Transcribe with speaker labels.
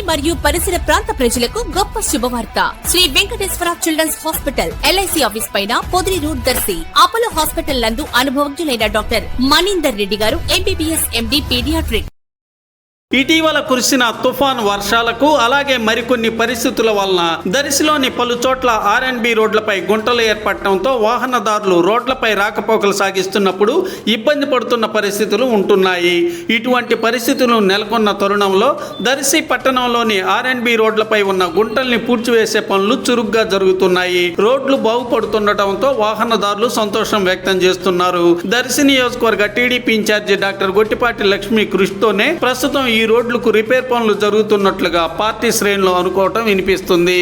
Speaker 1: మరియు పరిసర ప్రాంత ప్రజలకు గొప్ప శుభవార్త. Shri Venkateswara children's hospital LIC office పైన పొదిలి రోడ్ దర్శి అపోలో హాస్పిటల్ నందు అనుభవజ్ఞులైన డాక్టర్ మనీందర్ రెడ్డి గారు ఎంబీబీఎస్ ఎండి పీడియాట్రిక్.
Speaker 2: ఇటీవల కురిసిన తుఫాన్ వర్షాలకు అలాగే మరికొన్ని పరిస్థితుల వలన దర్శిలోని పలు చోట్ల ఆర్ఎండ్బి రోడ్లపై గుంటలు ఏర్పడటంతో వాహనదారులు రోడ్లపై రాకపోకలు సాగిస్తున్నప్పుడు ఇబ్బంది పడుతున్న పరిస్థితులు ఉంటున్నాయి. ఇటువంటి పరిస్థితులు నెలకొన్న తరుణంలో దర్శి పట్టణంలోని ఆర్ఎండ్బి రోడ్లపై ఉన్న గుంటల్ని పూడ్చివేసే పనులు చురుగ్గా జరుగుతున్నాయి. రోడ్లు బాగుపడుతుండటంతో వాహనదారులు సంతోషం వ్యక్తం చేస్తున్నారు. దర్శి నియోజకవర్గ TDP incharge doctor Gottipati Lakshmi కృషితోనే ప్రస్తుతం ఈ రోడ్లకు రిపేర్ పనులు జరుగుతున్నట్లుగా పార్టీ శ్రేణులు అనుకోవటం వినిపిస్తుంది.